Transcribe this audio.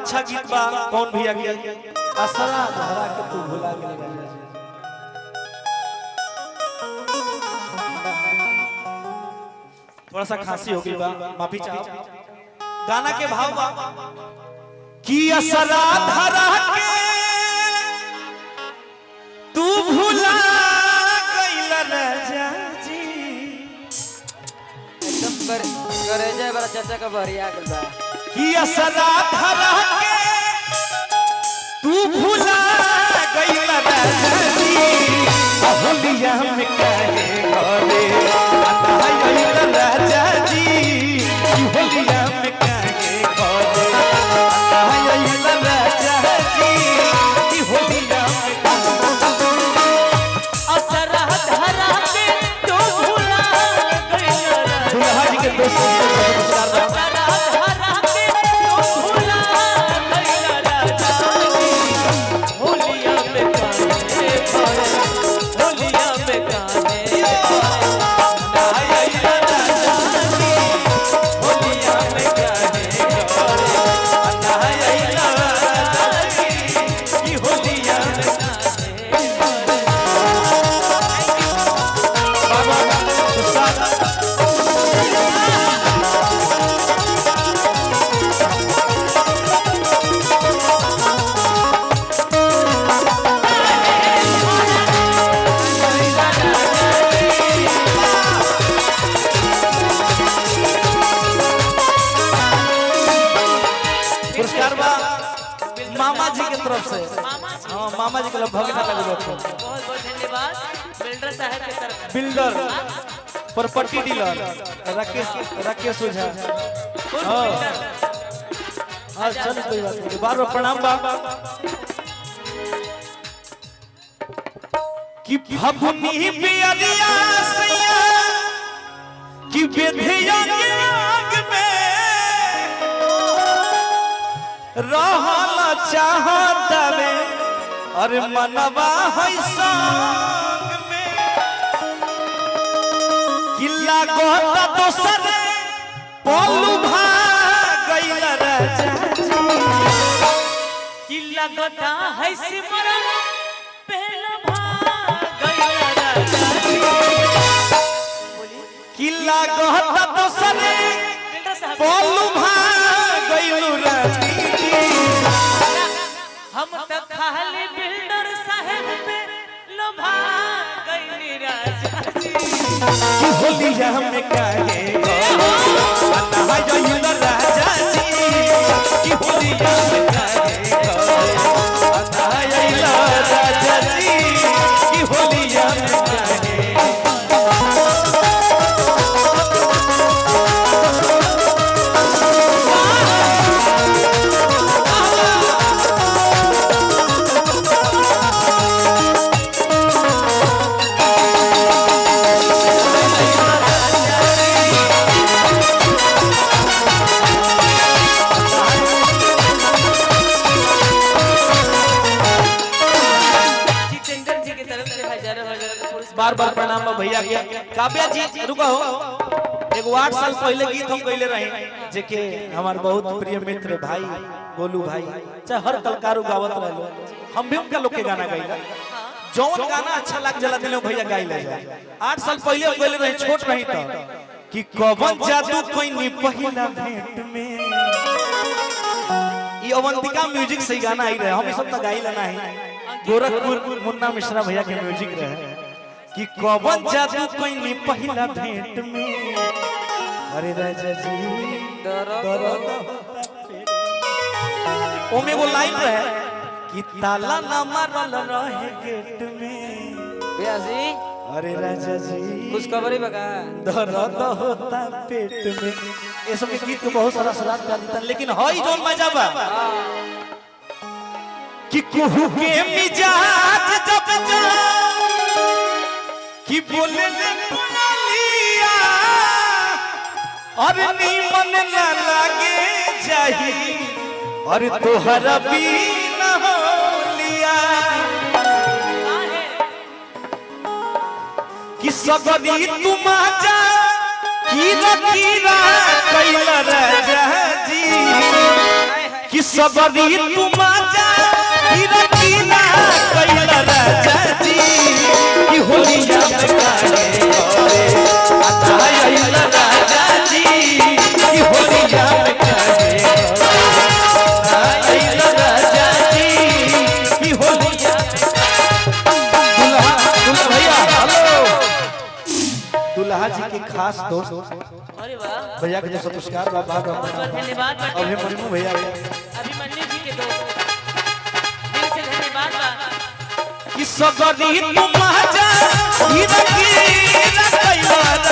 अच्छा गीत बा कौन भैया के असरा धरा के तू भुला गेल थोड़ा सा खांसी हो गई बा माफी चाहो गाना के भाव बा कि असरा धरा के तू भुला गइल राजा जी एकदम करे जाए बड़ा चाचा का बढ़िया गल बा कि असरा धरा के तू भुला गइल राजा जी होलिया में काहे घरे आइल राजा जी होलिया में काहे घरे आइल राजा जी होलिया असरा धरा के तू भुला गइल दुल्हा जी के दोस्त मामा जी के तरफ से हाँ मामा जी के लिए भगना लगे बहुत बहुत धन्यवाद बिल्डर साहब के तरफ बिल्डर प्रॉपर्टी डीलर राकेश ओझा हाँ हाँ चल कोई बात नहीं बार बार प्रणाम बा कि फगुनी बियरिया सैया कि बेधिया के आग में रहल चाहत में अरे मनवा है संग में किला गोता दोसर पोलू भाग गइल राजा किला गोता है सिमरन पहला भाग गइल राजा किला गोता दोसर पोलू भाग गइल राजा हम तो खाली बिल्डर साहब पे लोभा गइली राजा जी कि होलिया में काहे अन्ना जइल राजा जी कि होलिया में काहे अन्ना जइल राजा जी कि होलिया में काहे बार बार प्रणाम भैया के काव्या जी रुको एक 8 साल पहले गीत हम गइले रहे जेके हमार बहुत प्रिय मित्र भाई गोलू भाई चाहे हर कलाकार गावत रहलो हम भी उनका लोग के गाना गाइला जौन गाना अच्छा लग जला दिले भैया गाइला जाए 8 साल पहले हम गइले रहे छोट रही त कि कवन जादू कोई नी पहिला भेंट में ई अवंतिका म्यूजिक से गाना आई रहे हम सब त गाइला नहीं गोरखपुर मुन्ना मिश्रा भैया के म्यूजिक रहे कि कवन जादू कोई नी पहिला भेंट में अरे राजा जी दर्द ओमे वो लाइन रहे कि ताला ना मारल रहे गेट में बेयासी अरे राजा जी खुशखबरी बका दर्द होता पेट में ये सब के गीत को बहुत सारा सलाद कर देता लेकिन हई जोन मजा बा कि कुहू के मिजाज जब जा कि बोले ले पुलिया और नीमन ना लागे जाही और तोहरा भी न होलिया कि सगरी तुम जा कीरा कीरा कैल राजा जी कि कि सबरी तुम आजा रकीना कैला राजा जी कि होलिया में काहे घरे आता आइला राजा जी कि होलिया में काहे आइला राजा जी कि होलिया दुल्हा भैया हेलो दुल्हा जी के खास दोस्त अरे वाह भैया के जो पुरस्कार बाबा धन्यवाद अभिमन्यु भैया अभिमन्यु जी के दोस्त दिल से धन्यवाद कि सबरी तुम आजा रकीना कैला